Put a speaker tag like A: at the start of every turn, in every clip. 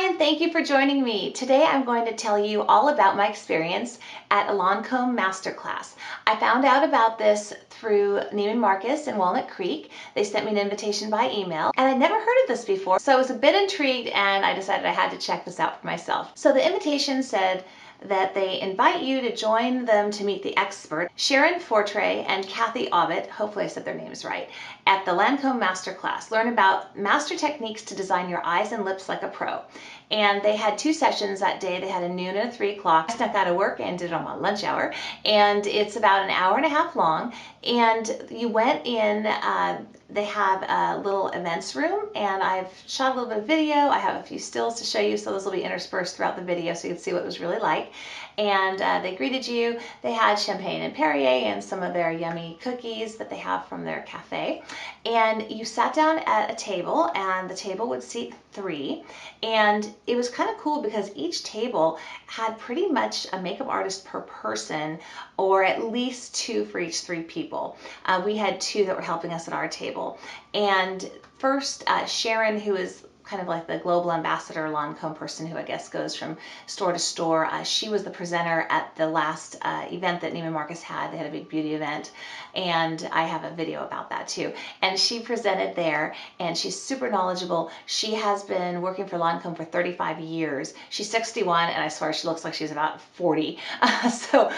A: Hi, and thank you for joining me. Today I'm going to tell you all about my experience at a Lancome Master Class. I found out about this through Neiman Marcus in Walnut Creek. They sent me an invitation by email, and I'd never heard of this before, so I was a bit intrigued and I decided I had to check this out for myself. So the invitation said that they invite you to join them to meet the expert, Sharon Fortray and Kathy Obbett, hopefully I said their names right, at the Lancome Master Class. Learn about master techniques to design your eyes and lips like a pro. And they had two sessions that day. They had a noon and a 3 o'clock. I snuck out of work and did it on my lunch hour. And it's about an hour and a half long. And you went in, they have a little events room, and I've shot a little bit of video. I have a few stills to show you, so those will be interspersed throughout the video so you can see what it was really like. And they greeted you. They had champagne and Perrier and some of their yummy cookies that they have from their cafe. And you sat down at a table, and the table would seat 3. And it was kind of cool because each table had pretty much a makeup artist per person, or at least 2 for each 3 people. We had 2 that were helping us at our table. And first, Sharon, who is kind of like the global ambassador Lancome person who I guess goes from store to store. She was the presenter at the last event that Neiman Marcus had. They had a big beauty event, and I have a video about that too. And she presented there, and she's super knowledgeable. She has been working for Lancome for 35 years. She's 61, and I swear she looks like she's about 40. So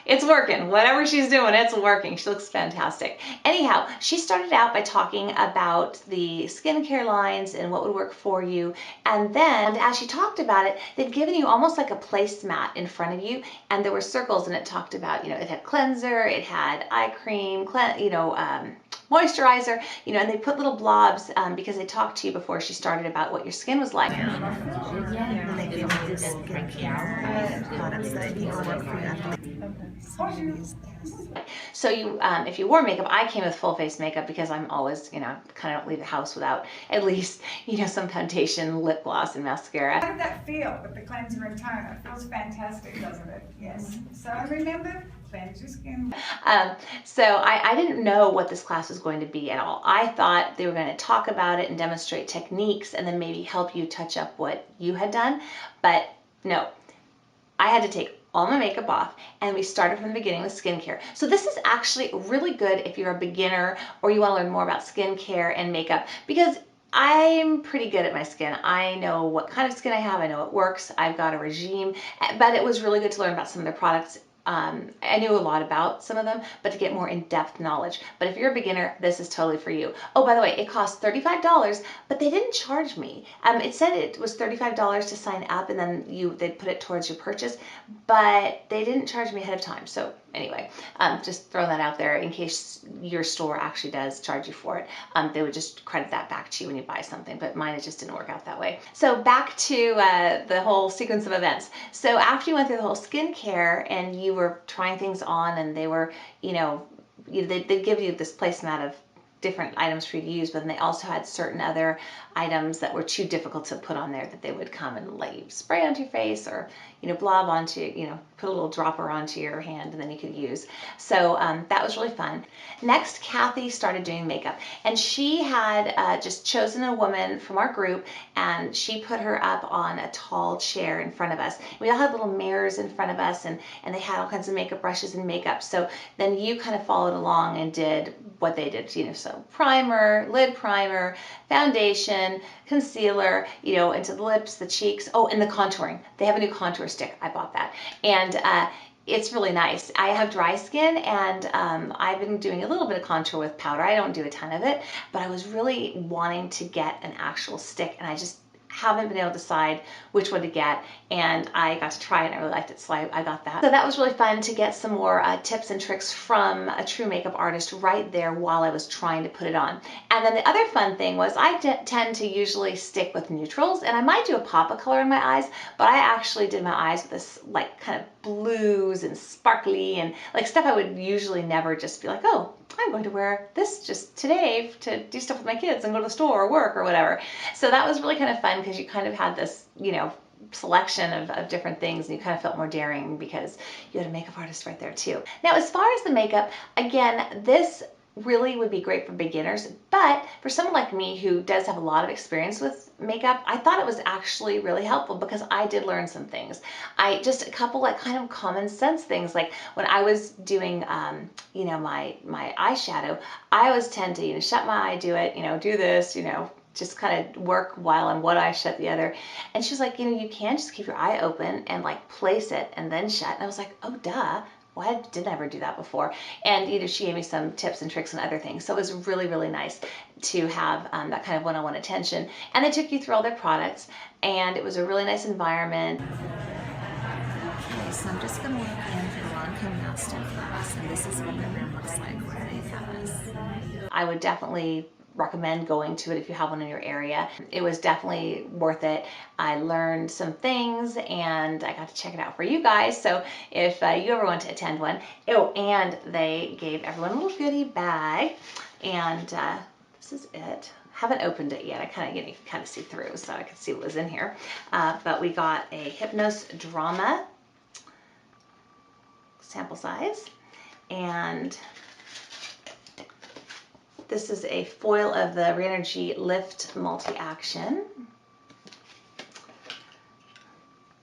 A: it's working. Whatever she's doing, it's working. She looks fantastic. Anyhow, she started out by talking about the skincare lines and what would work for you. And then as she talked about it, they'd given you almost like a placemat in front of you, and there were circles, and it talked about, it had cleanser, it had eye cream, moisturizer, and they put little blobs because they talked to you before she started about what your skin was like. So you, if you wore makeup, I came with full face makeup because I'm always, kind of don't leave the house without at least, some foundation, lip gloss, and mascara.
B: How did that feel with the cleanser and toner? It feels fantastic, doesn't it? Yes. So remember, cleanse your skin.
A: So I didn't know what this class was going to be at all. I thought they were going to talk about it and demonstrate techniques and then maybe help you touch up what you had done. But no, I had to take all my makeup off, and we started from the beginning with skincare. So this is actually really good if you're a beginner or you want to learn more about skincare and makeup, because I'm pretty good at my skin. I know what kind of skin I have. I know it works. I've got a regime, but it was really good to learn about some of their products. I knew a lot about some of them, but to get more in-depth knowledge. But if you're a beginner, this is totally for you. Oh, by the way, it cost $35, but they didn't charge me. It said it was $35 to sign up, and then they'd put it towards your purchase, but they didn't charge me ahead of time. So anyway, just throw that out there in case your store actually does charge you for it. They would just credit that back to you when you buy something, but mine, it just didn't work out that way. So back to the whole sequence of events. So after you went through the whole skincare and you were trying things on, and they were, they'd give you this placemat of different items for you to use, but then they also had certain other items that were too difficult to put on there that they would come and let you spray onto your face, or blob onto, put a little dropper onto your hand, and then you could use. So that was really fun. Next, Kathy started doing makeup, and she had just chosen a woman from our group, and she put her up on a tall chair in front of us. We all had little mirrors in front of us, and they had all kinds of makeup brushes and makeup. So then you kind of followed along and did what they did, so primer, lid primer, foundation, concealer, into the lips, the cheeks. Oh, and the contouring. They have a new contour stick. I bought that. And it's really nice. I have dry skin, and I've been doing a little bit of contour with powder. I don't do a ton of it, but I was really wanting to get an actual stick, and I just haven't been able to decide which one to get, and I got to try it and I really liked it, so I got that. So that was really fun to get some more tips and tricks from a true makeup artist right there while I was trying to put it on. And then the other fun thing was I tend to usually stick with neutrals, and I might do a pop of color in my eyes, but I actually did my eyes with this like kind of blues and sparkly and like stuff I would usually never just be like, oh, I'm going to wear this just today to do stuff with my kids and go to the store or work or whatever. So that was really kind of fun because you kind of had this, selection of different things, and you kind of felt more daring because you had a makeup artist right there too. Now, as far as the makeup, again, this really would be great for beginners, but for someone like me who does have a lot of experience with makeup, I thought it was actually really helpful because I did learn some things. I just a couple like kind of common sense things, like when I was doing my eyeshadow, I always tend to shut my eye, do it, do this, just kind of work while I'm one eye, shut the other. And she was like, you can just keep your eye open and like place it and then shut. And I was like, oh duh. Why didn't I ever do that before? And she gave me some tips and tricks and other things. So it was really, really nice to have that kind of one-on-one attention. And they took you through all their products, and it was a really nice environment.
C: Okay, so I'm just going to look into the Lancome Master Class, and this is what the room looks like where they have us.
A: I would definitely recommend going to it if you have one in your area. It was definitely worth it. I learned some things and I got to check it out for you guys. So if you ever want to attend one, and they gave everyone a little goodie bag, and this is it. Haven't opened it yet. I kind of, you can kind of see through, so I could see what was in here. But we got a Hypnos Drama sample size, and this is a foil of the Re-Energy Lift Multi-Action.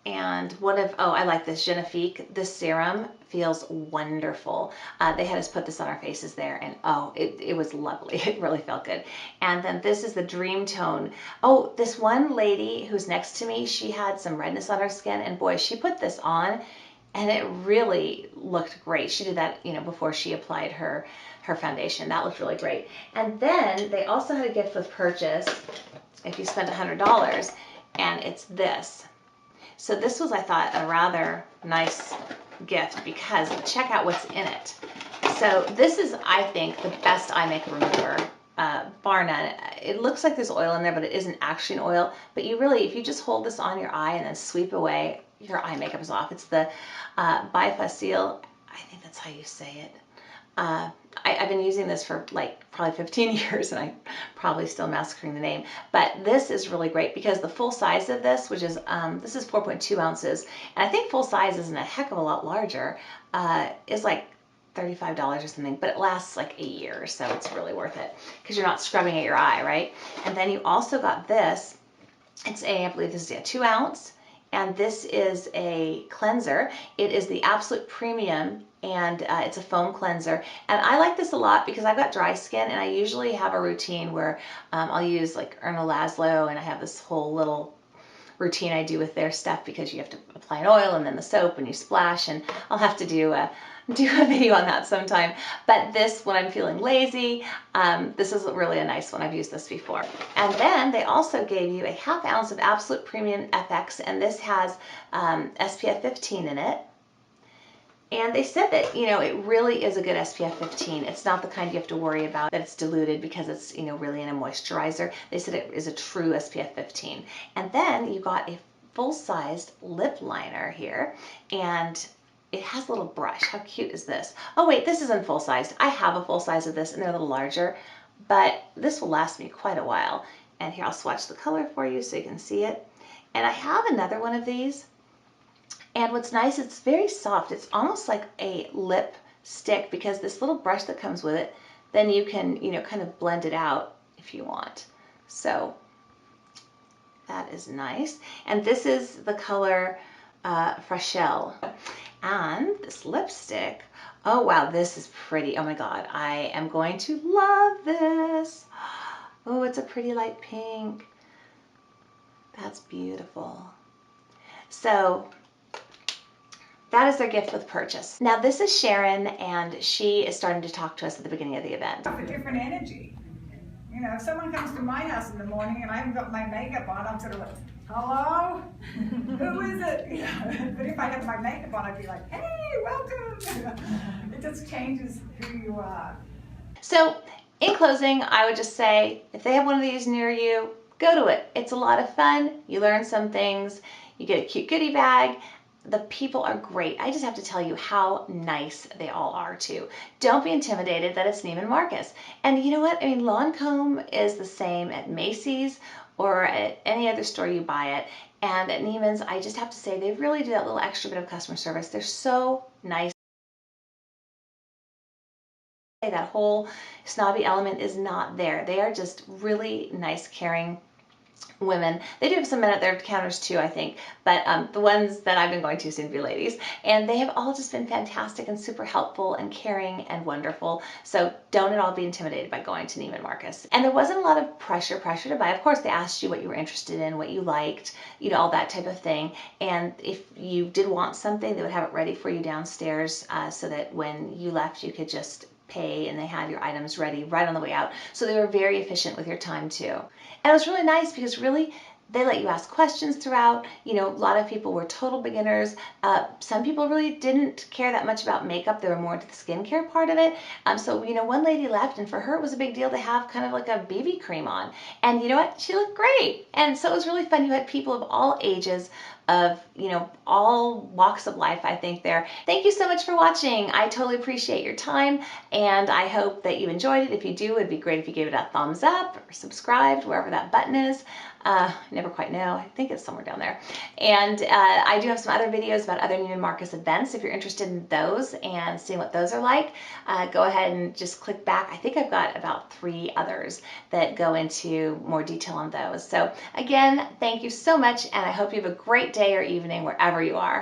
A: And I like this Genifique. This serum feels wonderful. They had us put this on our faces there, and it was lovely. It really felt good. And then this is the Dream Tone. Oh, this one lady who's next to me, she had some redness on her skin, and boy, she put this on, and it really looked great. She did that, before she applied her foundation. That looked really great. And then they also had a gift with purchase if you spent $100, and it's this. So this was, I thought, a rather nice gift because check out what's in it. So this is, I think, the best eye makeup remover, bar none. It looks like there's oil in there, but it isn't actually an oil. But if you just hold this on your eye and then sweep away, your eye makeup is off. It's the Bifacil, I think that's how you say it. I've been using this for like probably 15 years, and I'm probably still massacring the name, but this is really great because the full size of this, which is this is 4.2 ounces, and I think full size isn't a heck of a lot larger, is like $35 or something, but it lasts like a year, so it's really worth it because you're not scrubbing at your eye, right? And then you also got this. It's I believe this is a 2 ounce, and this is a cleanser. It is the Absolute Premium, and it's a foam cleanser. And I like this a lot because I've got dry skin, and I usually have a routine where I'll use like Erna Laszlo, and I have this whole little routine I do with their stuff because you have to apply an oil and then the soap and you splash, and I'll have to do a video on that sometime. But this, when I'm feeling lazy, this is really a nice one. I've used this before. And then they also gave you a 1/2 ounce of Absolute Premium FX, and this has SPF 15 in it. And they said that, it really is a good SPF 15. It's not the kind you have to worry about that it's diluted because it's, really in a moisturizer. They said it is a true SPF 15. And then you got a full-sized lip liner here, and it has a little brush. How cute is this? Oh wait, this isn't full-sized. I have a full size of this, and they're a little larger, but this will last me quite a while. And here, I'll swatch the color for you so you can see it. And I have another one of these. And what's nice, it's very soft. It's almost like a lip stick because this little brush that comes with it, then you can, kind of blend it out if you want. So that is nice. And this is the color Freshelle. And this lipstick, oh wow, this is pretty. Oh my God, I am going to love this. Oh, it's a pretty light pink. That's beautiful. So that is their gift with purchase. Now this is Sharon, and she is starting to talk to us at the beginning of the event.
B: A different energy. If someone comes to my house in the morning and I haven't got my makeup on, I'm sort of like, hello? Who is it? But if I have my makeup on, I'd be like, hey, welcome. It just changes who you are.
A: So in closing, I would just say, if they have one of these near you, go to it. It's a lot of fun. You learn some things. You get a cute goodie bag. The people are great. I just have to tell you how nice they all are too. Don't be intimidated that it's Neiman Marcus. And you know what? Lancome is the same at Macy's or at any other store you buy it. And at Neiman's, I just have to say, they really do that little extra bit of customer service. They're so nice. say that whole snobby element is not there. They are just really nice, caring women. They do have some men at their counters too, I think, but the ones that I've been going to seem to be ladies, and they have all just been fantastic and super helpful and caring and wonderful. So don't at all be intimidated by going to Neiman Marcus. And there wasn't a lot of pressure to buy. Of course, they asked you what you were interested in, what you liked, you know, all that type of thing. And if you did want something, they would have it ready for you downstairs so that when you left, you could just pay and they had your items ready right on the way out. So they were very efficient with your time too. And it was really nice because really they let you ask questions throughout. You know, a lot of people were total beginners. Some people really didn't care that much about makeup. They were more into the skincare part of it. So, you know, one lady left and for her it was a big deal to have kind of like a BB cream on. And you know what? She looked great. And so it was really fun. You had people of all ages, of, you know, all walks of life, I think there. Thank you so much for watching. I totally appreciate your time and I hope that you enjoyed it. If you do, it'd be great if you gave it a thumbs up or subscribed, wherever that button is. Never quite know. I think it's somewhere down there. And I do have some other videos about other Neiman Marcus events. If you're interested in those and seeing what those are like, go ahead and just click back. I think I've got about 3 others that go into more detail on those. So again, thank you so much and I hope you have a great day or evening wherever you are.